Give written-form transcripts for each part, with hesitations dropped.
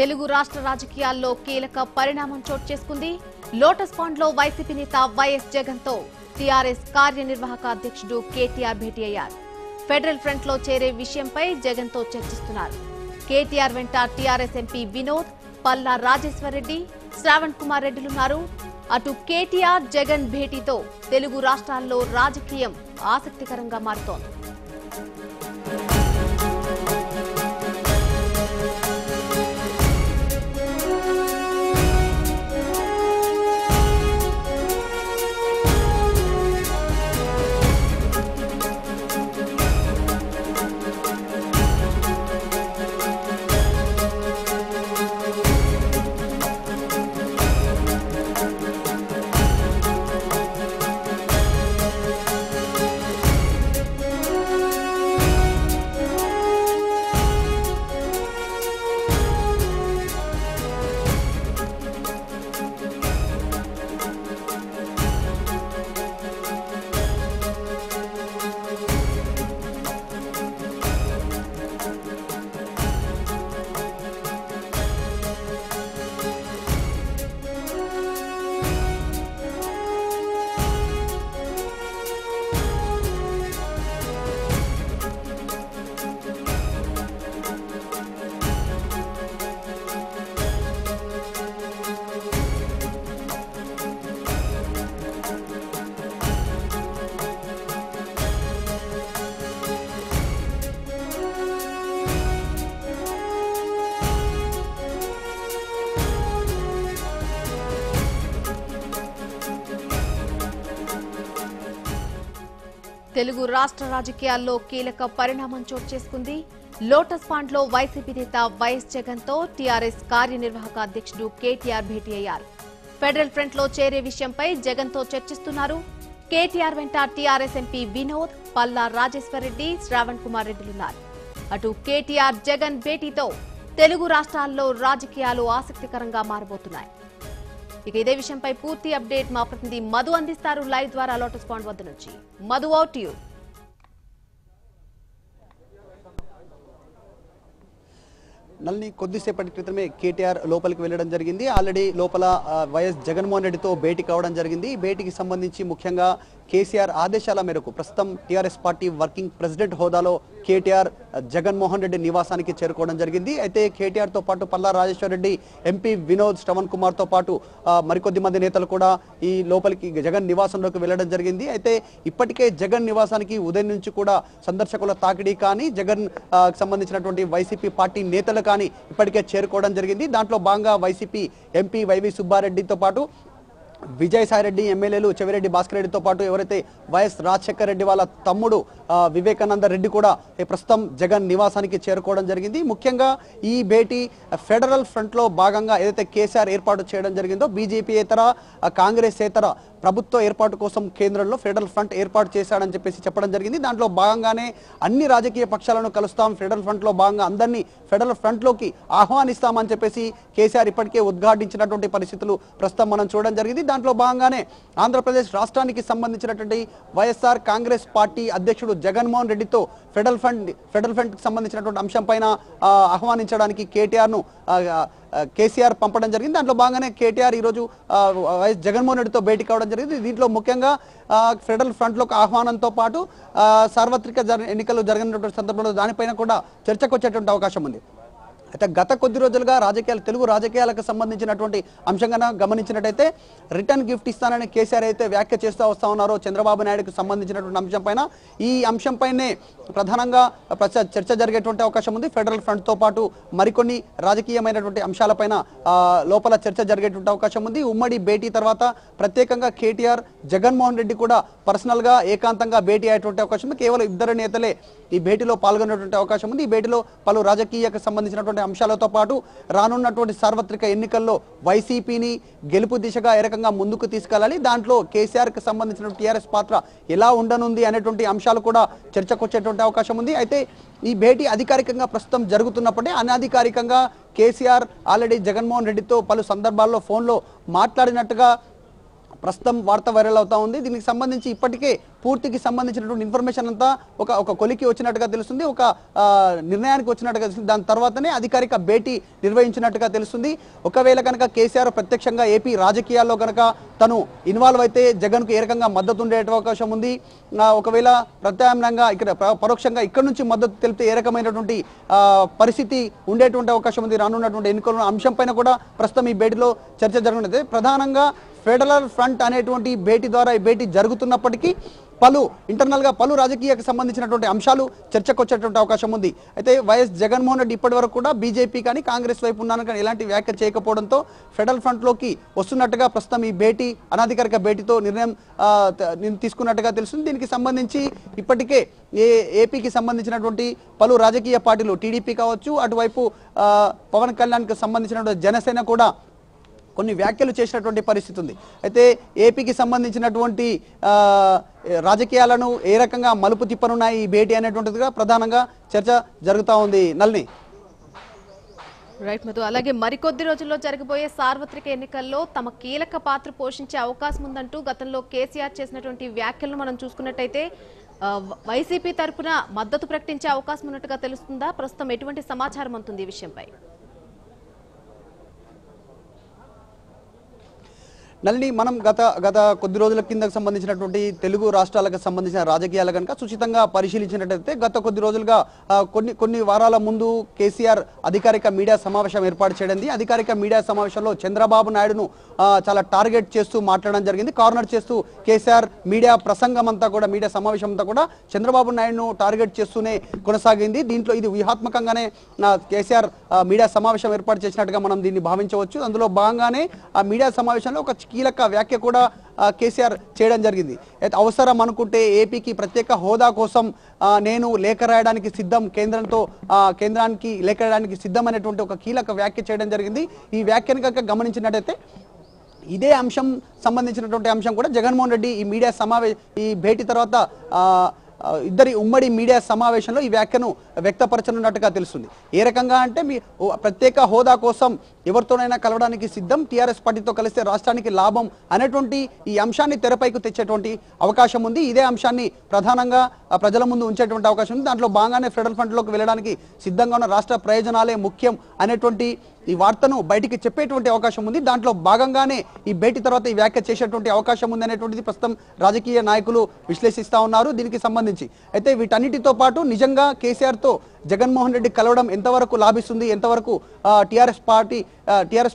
తెలుగు రాష్ట్ర రాజకీయాల్లో కీలక పరిణామం చోటు చేసుకుంది. లోటస్ పాండ్ లో వైసీపీ నేత వైఎస్ జగన్ తో టీఆర్ఎస్ కార్యనిర్వాహక అధ్యక్షుడు కేటీఆర్ భేటీ అయ్యారు. ఫెడరల్ ఫ్రంట్ లో చేరే విషయంపై జగన్ తో చర్చిస్తున్నారు. కేటీఆర్ వెంట టీఆర్ఎస్ ఎంపీ వినోద్, పల్లా రాజేశ్వర్ రెడ్డి, శ్రావణ్ కుమార్ రెడ్డిలున్నారు. అటు కేటీఆర్ జగన్ భేటీతో తెలుగు రాష్ట్రాల్లో రాజకీయం ఆసక్తికరంగా మారుతోంది. తెలుగు రాష్ట్ర రాజకీయాల్లో కీలక పరిణామం చోటు చేసుకుంది. లోటస్ పాండ్ లో వైసీపీ నేత వైఎస్ జగన్ తో టీఆర్ఎస్ కార్యనిర్వాహక అధ్యక్షుడు కేటీఆర్ భేటీ అయ్యారు. ఫెడరల్ ఫ్రంట్ లో చేరే విషయంపై జగన్ తో చర్చిస్తున్నారు. కేటీఆర్ వెంట టీఆర్ఎస్ ఎంపీ వినోద్, పల్లా రాజేశ్వర్ రెడ్డి, శ్రావణ్ కుమార్ రెడ్డిలున్నారు. అటు కేటీఆర్ జగన్ భేటీతో తెలుగు రాష్ట్రాల్లో రాజకీయాలు ఆసక్తికరంగా మారబోతున్నాయి. ఇక ఇదే విషయంపై పూర్తి అప్డేట్ మా ప్రతినిధి మధు అందిస్తారు లైవ్ ద్వారా లోటస్ పాండ్ వద్ద నుంచి. Madhu, out you. నల్ని కొద్దిసేపటి క్రితమే కేటీఆర్ లోపలికి వెళ్లడం జరిగింది. ఆల్రెడీ లోపల వైఎస్ జగన్మోహన్ రెడ్డితో భేటీ కావడం జరిగింది. ఈ భేటీకి సంబంధించి ముఖ్యంగా కేసీఆర్ ఆదేశాల మేరకు ప్రస్తుతం టీఆర్ఎస్ పార్టీ వర్కింగ్ ప్రెసిడెంట్ హోదాలో కేటీఆర్ జగన్మోహన్ రెడ్డి నివాసానికి చేరుకోవడం జరిగింది. అయితే కేటీఆర్ తో పాటు పల్లా రాజేశ్వర్ రెడ్డి, ఎంపీ వినోద్, శ్రవణ్ కుమార్ తో పాటు మరికొద్ది మంది నేతలు కూడా ఈ లోపలికి జగన్ నివాసంలోకి వెళ్లడం జరిగింది. అయితే ఇప్పటికే జగన్ నివాసానికి ఉదయం నుంచి కూడా సందర్శకుల తాకిడి కానీ జగన్ సంబంధించినటువంటి వైసీపీ పార్టీ నేతలు కానీ ఇప్పటికే చేరుకోవడం జరిగింది. దాంట్లో భాగంగా వైసీపీ ఎంపీ వైవి సుబ్బారెడ్డితో పాటు విజయసాయిరెడ్డి, ఎమ్మెల్యేలు చెవిరెడ్డి భాస్కర్ రెడ్డితో పాటు ఎవరైతే వైఎస్ రాజశేఖర రెడ్డి వాళ్ళ తమ్ముడు వివేకానంద రెడ్డి కూడా ప్రస్తుతం జగన్ నివాసానికి చేరుకోవడం జరిగింది. ముఖ్యంగా ఈ భేటీ ఫెడరల్ ఫ్రంట్ లో భాగంగా ఏదైతే కేసీఆర్ ఏర్పాటు చేయడం జరిగిందో బీజేపీ ఏతర కాంగ్రెస్ ఏతర ప్రభుత్వ ఏర్పాటు కోసం కేంద్రంలో ఫెడరల్ ఫ్రంట్ ఏర్పాటు చేశాడని చెప్పడం జరిగింది. దాంట్లో భాగంగానే అన్ని రాజకీయ పక్షాలను కలుస్తాం, ఫెడరల్ ఫ్రంట్ లో భాగంగా అందరినీ ఫెడరల్ ఫ్రంట్ లోకి ఆహ్వానిస్తామని చెప్పేసి కేసీఆర్ ఇప్పటికే ఉద్ఘాటించినటువంటి పరిస్థితులు ప్రస్తుతం మనం చూడడం జరిగింది. దాంట్లో భాగంగానే ఆంధ్రప్రదేశ్ రాష్ట్రానికి సంబంధించినటువంటి వైఎస్ఆర్ కాంగ్రెస్ పార్టీ అధ్యక్షుడు జగన్మోహన్ రెడ్డితో ఫెడరల్ ఫ్రంట్ కి సంబంధించినటువంటి అంశం పైన ఆహ్వానించడానికి కేసీఆర్ పంపడం జరిగింది. దాంట్లో భాగంగానే కేటీఆర్ ఈరోజు వైఎస్ జగన్మోహన్ రెడ్డితో భేటీ కావడం జరిగింది. దీంట్లో ముఖ్యంగా ఫెడరల్ ఫ్రంట్ లోకి ఆహ్వానంతో పాటు సార్వత్రిక ఎన్నికలు జరిగినటువంటి సందర్భంలో దానిపైన కూడా చర్చకు వచ్చేటువంటి అవకాశం ఉంది. అయితే గత కొద్ది రోజులుగా తెలుగు రాజకీయాలకు సంబంధించినటువంటి అంశంగా గమనించినట్టయితే రిటర్న్ గిఫ్ట్ ఇస్తానని కేసీఆర్ అయితే వ్యాఖ్య చేస్తూ వస్తా ఉన్నారో చంద్రబాబు నాయుడుకు సంబంధించినటువంటి అంశం పైన ఈ అంశంపైనే ప్రధానంగా చర్చ జరిగేటువంటి అవకాశం ఉంది. ఫెడరల్ ఫ్రంట్ తో పాటు మరికొన్ని రాజకీయమైనటువంటి అంశాలపైన లోపల చర్చ జరిగేటువంటి అవకాశం ఉంది. ఉమ్మడి భేటీ తర్వాత ప్రత్యేకంగా కేటీఆర్ జగన్మోహన్ రెడ్డి కూడా పర్సనల్ గా ఏకాంతంగా భేటీ అయ్యేటువంటి అవకాశం ఉంది. కేవలం ఇద్దరు నేతలే ఈ భేటీలో పాల్గొనేటువంటి అవకాశం ఉంది. ఈ భేటీలో పలు రాజకీయకు సంబంధించినటువంటి అంశాలతో పాటు రానున్నటువంటి సార్వత్రిక ఎన్నికల్లో వైసీపీని గెలుపు దిశగా ఏ రకంగా ముందుకు తీసుకెళ్లాలి, దాంట్లో కేసీఆర్ కి సంబంధించిన టీఆర్ఎస్ పాత్ర ఎలా ఉండనుంది అనేటువంటి అంశాలు కూడా చర్చకు వచ్చేటువంటి అవకాశం ఉంది. అయితే ఈ భేటీ అధికారికంగా ప్రస్తుతం జరుగుతున్నప్పుడే అనధికారికంగా కేసీఆర్ ఆల్రెడీ జగన్మోహన్ రెడ్డితో పలు సందర్భాల్లో ఫోన్లో మాట్లాడినట్టుగా ప్రస్తుతం వార్త వైరల్ అవుతా ఉంది. దీనికి సంబంధించి ఇప్పటికే పూర్తికి సంబంధించినటువంటి ఇన్ఫర్మేషన్ అంతా ఒక కొలికి వచ్చినట్టుగా తెలుస్తుంది, ఒక నిర్ణయానికి వచ్చినట్టుగా తెలుస్తుంది. దాని తర్వాతనే అధికారిక భేటీ నిర్వహించినట్టుగా తెలుస్తుంది. ఒకవేళ కనుక కేసీఆర్ ప్రత్యక్షంగా ఏపీ రాజకీయాల్లో కనుక తను ఇన్వాల్వ్ అయితే జగన్కు ఏ రకంగా మద్దతు ఉండే అవకాశం ఉంది, ఒకవేళ ప్రత్యామ్నాయంగా ఇక్కడ పరోక్షంగా ఇక్కడ నుంచి మద్దతు తెలిపితే ఏ రకమైనటువంటి పరిస్థితి ఉండేటువంటి అవకాశం ఉంది రానున్నటువంటి ఎన్నికల అంశం పైన కూడా ప్రస్తుతం ఈ భేటీలో చర్చ జరుగుతుంది. ప్రధానంగా ఫెడరల్ ఫ్రంట్ అనేటువంటి భేటీ ద్వారా ఈ భేటీ జరుగుతున్నప్పటికీ ఇంటర్నల్గా పలు రాజకీయాలకు సంబంధించినటువంటి అంశాలు చర్చకు వచ్చేటువంటి అవకాశం ఉంది. అయితే వైఎస్ జగన్మోహన్ రెడ్డి ఇప్పటి వరకు కూడా బీజేపీ కానీ కాంగ్రెస్ వైపు ఉన్నాను కానీ ఎలాంటి వ్యాఖ్య చేయకపోవడంతో ఫెడరల్ ఫ్రంట్లోకి వస్తున్నట్టుగా ప్రస్తుతం ఈ భేటీ అనధికారిక భేటీతో నిర్ణయం తీసుకున్నట్టుగా తెలుస్తుంది. దీనికి సంబంధించి ఇప్పటికే ఏపీకి సంబంధించినటువంటి పలు రాజకీయ పార్టీలు టీడీపీ కావచ్చు, అటువైపు పవన్ కళ్యాణ్కి సంబంధించినటువంటి జనసేన కూడా కొన్ని వ్యాఖ్యలు చేసినటువంటి పరిస్థితి ఉంది. అయితే ఏపీకి సంబంధించినటువంటి రాజకీయాలను ఏ రకంగా మలుపు తిప్పనున్నాయి ఈ భేటీ అనేటువంటిదిగా ప్రధానంగా చర్చ జరుగుతూ ఉంది. నల్ని రైట్ మధు, అలాగే మరికొద్ది రోజుల్లో జరగబోయే సార్వత్రిక ఎన్నికల్లో తమ కీలక పాత్ర పోషించే అవకాశం ఉందంటూ గతంలో కేసీఆర్ చేసినటువంటి వ్యాఖ్యలను మనం చూసుకున్నట్టయితే వైసీపీ తరఫున మద్దతు ప్రకటించే అవకాశం ఉన్నట్టుగా తెలుస్తుందా? ప్రస్తుతం ఎటువంటి సమాచారం ఉంటుంది ఈ విషయంపై? నల్ని మనం గత కొద్ది రోజుల కిందకు సంబంధించినటువంటి తెలుగు రాష్ట్రాలకు సంబంధించిన రాజకీయాలు కనుక సుచితంగా పరిశీలించినట్టయితే గత కొద్ది రోజులుగా కొన్ని వారాల ముందు కేసీఆర్ అధికారిక మీడియా సమావేశం ఏర్పాటు చేయడం. అధికారిక మీడియా సమావేశంలో చంద్రబాబు నాయుడును చాలా టార్గెట్ చేస్తూ మాట్లాడడం జరిగింది. కార్నర్ చేస్తూ కేసీఆర్ మీడియా ప్రసంగం అంతా కూడా, మీడియా సమావేశం అంతా కూడా చంద్రబాబు నాయుడును టార్గెట్ చేస్తూనే కొనసాగింది. దీంట్లో ఇది వ్యూహాత్మకంగానే కేసీఆర్ మీడియా సమావేశం ఏర్పాటు చేసినట్టుగా మనం దీన్ని భావించవచ్చు. అందులో భాగంగానే ఆ మీడియా సమావేశంలో ఒక కీలక వ్యాఖ్య కూడా కేసీఆర్ చేయడం జరిగింది. అవసరం అనుకుంటే ఏపీకి ప్రత్యేక హోదా కోసం నేను లేఖ రాయడానికి సిద్ధం, కేంద్రానికి లేఖ రాయడానికి సిద్ధం అనేటువంటి ఒక కీలక వ్యాఖ్య చేయడం జరిగింది. ఈ వ్యాఖ్యను కనుక గమనించినట్టయితే ఇదే అంశం సంబంధించినటువంటి అంశం కూడా జగన్మోహన్ రెడ్డి ఈ భేటీ తర్వాత ఇద్దరి ఉమ్మడి మీడియా సమావేశంలో ఈ వ్యాఖ్యను వ్యక్తపరచనున్నట్టుగా తెలుస్తుంది. ఏ రకంగా అంటే ప్రత్యేక హోదా కోసం ఎవరితోనైనా కలవడానికి సిద్ధం, టీఆర్ఎస్ పార్టీతో కలిస్తే రాష్ట్రానికి లాభం అనేటువంటి ఈ అంశాన్ని తెరపైకి తెచ్చేటువంటి అవకాశం ఉంది. ఇదే అంశాన్ని ప్రధానంగా ప్రజల ముందు ఉంచేటువంటి అవకాశం ఉంది. దాంట్లో భాగంగానే ఫెడరల్ ఫ్రంట్లోకి వెళ్ళడానికి సిద్ధంగా ఉన్న రాష్ట్ర ప్రయోజనాలే ముఖ్యం అనేటువంటి ఈ వార్తను బయటికి చెప్పేటువంటి అవకాశం ఉంది. దాంట్లో భాగంగానే ఈ భేటీ తర్వాత ఈ వ్యాఖ్య చేసేటువంటి అవకాశం ఉంది అనేటువంటిది ప్రస్తుతం రాజకీయ నాయకులు విశ్లేషిస్తూ ఉన్నారు దీనికి సంబంధించి. అయితే వీటన్నిటితో పాటు నిజంగా కేసీఆర్తో జగన్మోహన్ రెడ్డి కలవడం ఎంతవరకు లాభిస్తుంది, ఎంతవరకు టీఆర్ఎస్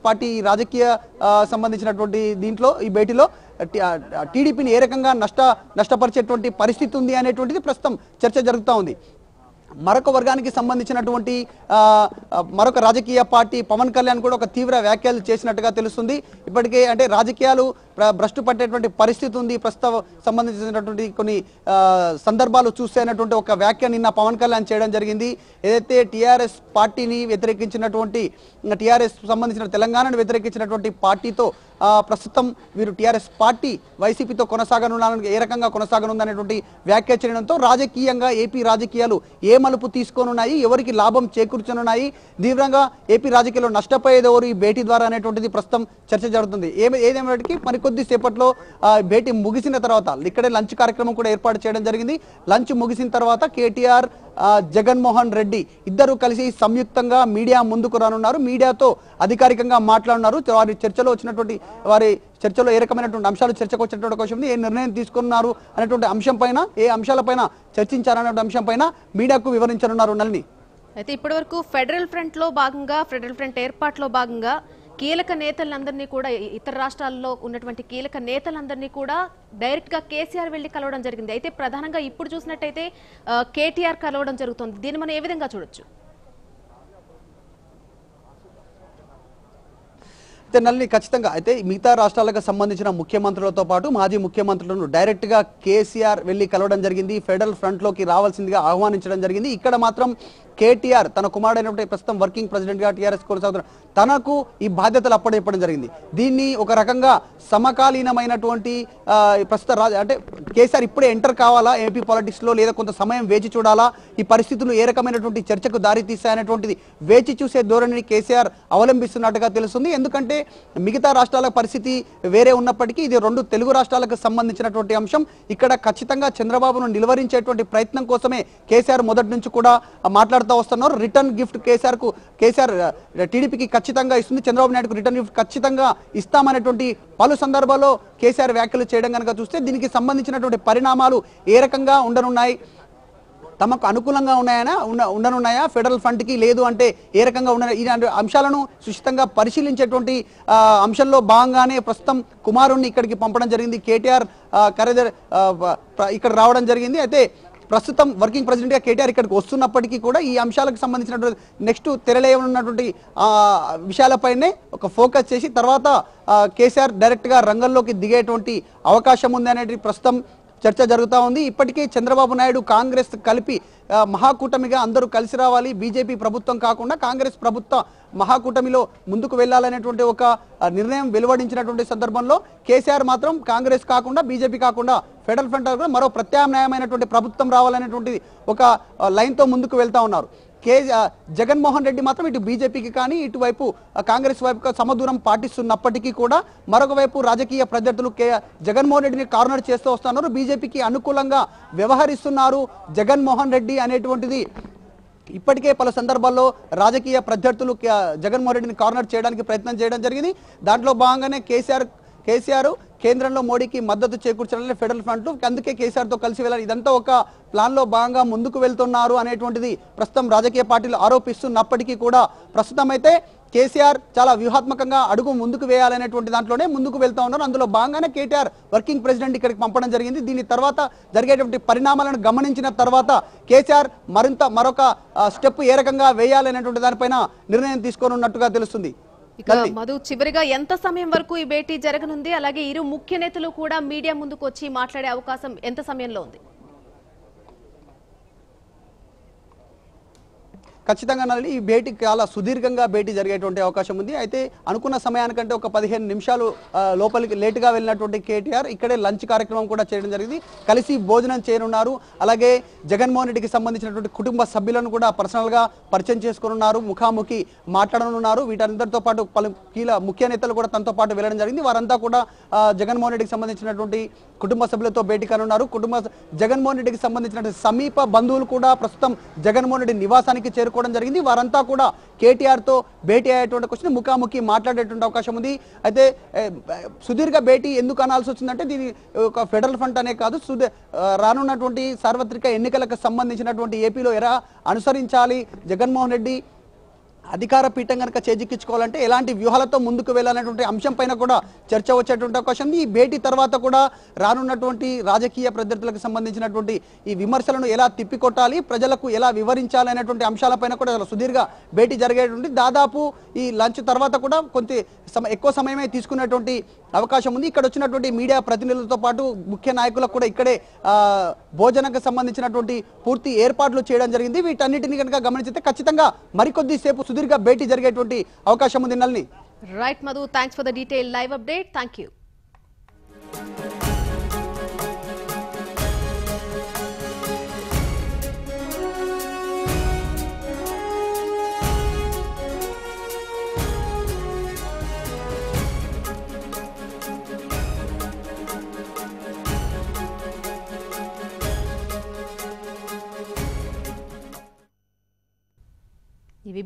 పార్టీ రాజకీయ సంబంధించినటువంటి దీంట్లో ఈ భేటీలో టీడీపీని ఏ రకంగా నష్టపరిచేటువంటి పరిస్థితి ఉంది అనేటువంటిది ప్రస్తుతం చర్చ జరుగుతూ ఉంది. మరొక వర్గానికి సంబంధించినటువంటి మరొక రాజకీయ పార్టీ పవన్ కళ్యాణ్ కూడా ఒక తీవ్ర వ్యాఖ్యలు చేసినట్టుగా తెలుస్తుంది. ఇప్పటికే అంటే రాజకీయాలు భ్రష్టు పట్టేటువంటి పరిస్థితి ఉంది, ప్రస్తుతం సంబంధించినటువంటి కొన్ని సందర్భాలు చూస్తే అనేటువంటి ఒక వ్యాఖ్య నిన్న పవన్ కళ్యాణ్ చేయడం జరిగింది. ఏదైతే టీఆర్ఎస్ పార్టీని వ్యతిరేకించినటువంటి టీఆర్ఎస్ సంబంధించిన తెలంగాణను వ్యతిరేకించినటువంటి పార్టీతో ప్రస్తుతం వీరు టీఆర్ఎస్ పార్టీ వైసీపీతో కొనసాగనున్నారని ఏ రకంగా కొనసాగనుందనేటువంటి వ్యాఖ్య చేయడంతో రాజకీయంగా ఏపీ రాజకీయాలు ఏ మలుపు తీసుకొనున్నాయి, ఎవరికి లాభం చేకూర్చనున్నాయి, తీవ్రంగా ఏపీ రాజకీయాల్లో నష్టపోయేది ఎవరు ఈ భేటీ ద్వారా అనేటువంటిది ప్రస్తుతం చర్చ జరుగుతుంది. ఏదేమైనప్పటికీ మరికొద్ది సేపట్లో భేటీ ముగిసిన తర్వాత ఇక్కడే లంచ్ కార్యక్రమం కూడా ఏర్పాటు చేయడం జరిగింది. లంచ్ ముగిసిన తర్వాత కేటీఆర్ జగన్మోహన్ రెడ్డి ఇద్దరు కలిసి సంయుక్తంగా మీడియా ముందుకు రానున్నారు. మీడియాతో అధికారికంగా మాట్లాడున్నారు. వారి చర్చలో ఏ రకమైనటువంటి అంశాలు చర్చకు వచ్చినటువంటి అవకాశం ఉంది, ఏ నిర్ణయం తీసుకున్నారు అనేటువంటి అంశం పైన, ఏ అంశాలపైన చర్చించారనే అంశం పైన మీడియాకు వివరించనున్నారు. నల్ని, అయితే ఇప్పటివరకు ఫెడరల్ ఫ్రంట్ ఏర్పాటులో భాగంగా కీలక నేతలందరినీ కూడా, ఇతర రాష్ట్రాల్లో ఉన్నటువంటి కీలక నేతలందరినీ కూడా డైరెక్ట్ గా కేసీఆర్ వెళ్లి కలవడం జరిగింది. అయితే ప్రధానంగా ఇప్పుడు చూసినట్టయితే కేటీఆర్ కలవడం జరుగుతుంది. దీన్ని మనం ఏ విధంగా చూడొచ్చు? నల్ని, ఖచ్చితంగా అయితే మిగతా రాష్ట్రాలకు సంబంధించిన ముఖ్యమంత్రులతో పాటు మాజీ ముఖ్యమంత్రులను డైరెక్ట్ గా కేసీఆర్ వెళ్లి కలవడం జరిగింది. ఫెడరల్ ఫ్రంట్ లోకి రావాల్సిందిగా ఆహ్వానించడం జరిగింది. ఇక్కడ మాత్రం కేటీఆర్ తన కుమారుడైనటువంటి ప్రస్తుతం వర్కింగ్ ప్రెసిడెంట్ గా టీఆర్ఎస్ కొనసాగుతున్న తనకు ఈ బాధ్యతలు అప్పచెప్పడం జరిగింది. దీన్ని ఒక రకంగా సమకాలీనమైనటువంటి ప్రస్తుత అంటే కేసీఆర్ ఇప్పుడే ఎంటర్ కావాలా ఏపీ పాలిటిక్స్ లో, లేదా కొంత సమయం వేచి చూడాలా, ఈ పరిస్థితులు ఏ రకమైనటువంటి చర్చకు దారి తీస్తాయనేటువంటిది వేచి చూసే ధోరణిని కేసీఆర్ అవలంబిస్తున్నట్టుగా తెలుస్తుంది. ఎందుకంటే మిగతా రాష్ట్రాల పరిస్థితి వేరే ఉన్నప్పటికీ ఇది రెండు తెలుగు రాష్ట్రాలకు సంబంధించినటువంటి అంశం. ఇక్కడ ఖచ్చితంగా చంద్రబాబును నిలువరించేటువంటి ప్రయత్నం కోసమే కేసీఆర్ మొదటి నుంచి కూడా మాట్లాడుతూ వస్తున్నారు. రిటర్న్ గిఫ్ట్ కేసీఆర్ టీడీపీకి ఖచ్చితంగా ఇస్తుంది, చంద్రబాబు నాయుడుకు రిటర్న్ గిఫ్ట్ ఖచ్చితంగా ఇస్తామనేటువంటి పలు సందర్భాల్లో కేసీఆర్ వ్యాఖ్యలు చేయడం కనుక చూస్తే దీనికి సంబంధించినటువంటి పరిణామాలు ఏ రకంగా ఉండనున్నాయి, తమకు అనుకూలంగా ఉండనున్నాయా, ఫెడరల్ ఫండ్కి లేదు అంటే ఏ రకంగా ఉన్నాయి, ఇలాంటి అంశాలను సుచితంగా పరిశీలించేటువంటి అంశంలో భాగంగానే ప్రస్తుతం కుమారుణ్ణి ఇక్కడికి పంపడం జరిగింది. కేటీఆర్ ఇక్కడ రావడం జరిగింది. అయితే ప్రస్తుతం వర్కింగ్ ప్రెసిడెంట్ గా కేటీఆర్ ఇక్కడికి వస్తున్నప్పటికీ కూడా ఈ అంశాలకు సంబంధించినటువంటి నెక్స్ట్ తెరలేనున్నటువంటి విషయాలపైనే ఒక ఫోకస్ చేసి తర్వాత కేసీఆర్ డైరెక్ట్ గా రంగంలోకి దిగేటువంటి అవకాశం ఉంది అనేది ప్రస్తుతం చర్చ జరుగుతూ ఉంది. ఇప్పటికే చంద్రబాబు నాయుడు కాంగ్రెస్ కలిపి మహాకూటమిగా అందరూ కలిసి రావాలి, బీజేపీ ప్రభుత్వం కాకుండా కాంగ్రెస్ ప్రభుత్వ మహాకూటమిలో ముందుకు వెళ్ళాలనేటువంటి ఒక నిర్ణయం వెలువడించినటువంటి సందర్భంలో కేసీఆర్ మాత్రం కాంగ్రెస్ కాకుండా బీజేపీ కాకుండా ఫెడరల్ ఫ్రంట్ మరో ప్రత్యామ్నాయమైనటువంటి ప్రభుత్వం రావాలనేటువంటి ఒక లైన్తో ముందుకు వెళ్తా ఉన్నారు. జగన్మోహన్ రెడ్డి మాత్రం ఇటు బీజేపీకి కానీ ఇటువైపు కాంగ్రెస్ వైపు సమదూరం పాటిస్తున్నప్పటికీ కూడా మరొక వైపు రాజకీయ ప్రత్యర్థులు జగన్మోహన్ రెడ్డిని కార్నర్ చేస్తూ వస్తున్నారు, బీజేపీకి అనుకూలంగా వ్యవహరిస్తున్నారు జగన్మోహన్ రెడ్డి అనేటువంటిది ఇప్పటికే పలు సందర్భాల్లో రాజకీయ ప్రత్యర్థులు జగన్మోహన్ రెడ్డిని కార్నర్ చేయడానికి ప్రయత్నం చేయడం జరిగింది. దాంట్లో భాగంగానే కేసీఆర్ కేంద్రంలో మోడీకి మద్దతు చేకూర్చాలని ఫెడరల్ ఫ్రంట్, అందుకే కేసీఆర్తో కలిసి వెళ్ళాలి, ఇదంతా ఒక ప్లాన్లో భాగంగా ముందుకు వెళ్తున్నారు అనేటువంటిది ప్రస్తుతం రాజకీయ పార్టీలు ఆరోపిస్తున్నప్పటికీ కూడా ప్రస్తుతం అయితే కేసీఆర్ చాలా వ్యూహాత్మకంగా అడుగు ముందుకు వేయాలనేటువంటి దాంట్లోనే ముందుకు వెళ్తూ ఉన్నారు. అందులో భాగంగానే కేటీఆర్ వర్కింగ్ ప్రెసిడెంట్ ఇక్కడికి పంపడం జరిగింది. దీని తర్వాత జరిగేటువంటి పరిణామాలను గమనించిన తర్వాత కేసీఆర్ మరొక స్టెప్ ఏ రకంగా వేయాలనేటువంటి దానిపైన నిర్ణయం తీసుకోనున్నట్టుగా తెలుస్తుంది. ఇక మధు, చివరిగా ఎంత సమయం వరకు ఈ భేటీ జరగనుంది, అలాగే ఇరు ముఖ్య నేతలు కూడా మీడియా ముందుకు వచ్చి మాట్లాడే అవకాశం ఎంత సమయంలో ఉంది? ఖచ్చితంగా నల్లి ఈ భేటీ చాలా సుదీర్ఘంగా భేటీ జరిగేటువంటి అవకాశం ఉంది. అయితే అనుకున్న సమయానికంటే ఒక 15 నిమిషాలు లోపలికి లేటుగా వెళ్ళినటువంటి కేటీఆర్ ఇక్కడే లంచ్ కార్యక్రమం కూడా చేయడం జరిగింది, కలిసి భోజనం చేయనున్నారు. అలాగే జగన్మోహన్ రెడ్డికి సంబంధించినటువంటి కుటుంబ సభ్యులను కూడా పర్సనల్గా పరిచయం చేసుకున్నారు, ముఖాముఖి మాట్లాడనున్నారు. వీటందరితో పాటు పలు ముఖ్య నేతలు కూడా తనతో పాటు వెళ్ళడం జరిగింది. వారంతా కూడా జగన్మోహన్ రెడ్డికి సంబంధించినటువంటి కుటుంబ సభ్యులతో భేటీ కానున్నారు. జగన్మోహన్ రెడ్డికి సంబంధించినటువంటి సమీప బంధువులు కూడా ప్రస్తుతం జగన్మోహన్ రెడ్డి నివాసానికి చేరుకోవడం జరిగింది. వారంతా కూడా కేటీఆర్ తో భేటీ అయ్యేటువంటి క్వశ్చన్ ముఖాముఖి మాట్లాడేటువంటి అవకాశం ఉంది. అయితే సుదీర్ఘ భేటీ ఎందుకు అనాల్సి వచ్చిందంటే దీని ఒక ఫెడరల్ ఫ్రంట్ అనే కాదు, రానున్నటువంటి సార్వత్రిక ఎన్నికలకు సంబంధించినటువంటి ఏపీలో ఎలా అనుసరించాలి, జగన్మోహన్ రెడ్డి అధికార పీఠం కనుక చేజిక్కించుకోవాలంటే ఎలాంటి వ్యూహాలతో ముందుకు వెళ్ళాలనేటువంటి అంశం పైన కూడా చర్చ వచ్చేటువంటి అవకాశం ఉంది. ఈ భేటీ తర్వాత కూడా రానున్నటువంటి రాజకీయ ప్రత్యర్థులకు సంబంధించినటువంటి ఈ విమర్శలను ఎలా తిప్పికొట్టాలి, ప్రజలకు ఎలా వివరించాలి అనేటువంటి అంశాలపైన కూడా సుదీర్ఘ భేటీ జరిగేటువంటి దాదాపు ఈ లంచ్ తర్వాత కూడా ఎక్కువ సమయమే తీసుకునేటువంటి అవకాశం ఉంది. ఇక్కడ వచ్చినటువంటి మీడియా ప్రతినిధులతో పాటు ముఖ్య నాయకులకు కూడా ఇక్కడే భోజనకు సంబంధించినటువంటి పూర్తి ఏర్పాట్లు చేయడం జరిగింది. వీటన్నిటిని కనుక గమనించితే ఖచ్చితంగా మరికొద్ది సేపు సుదీర్ఘ భేటీ జరిగేటువంటి అవకాశం ఉంది. నల్ని right Madhu, thanks for the detail live update. Thank you. ఇవి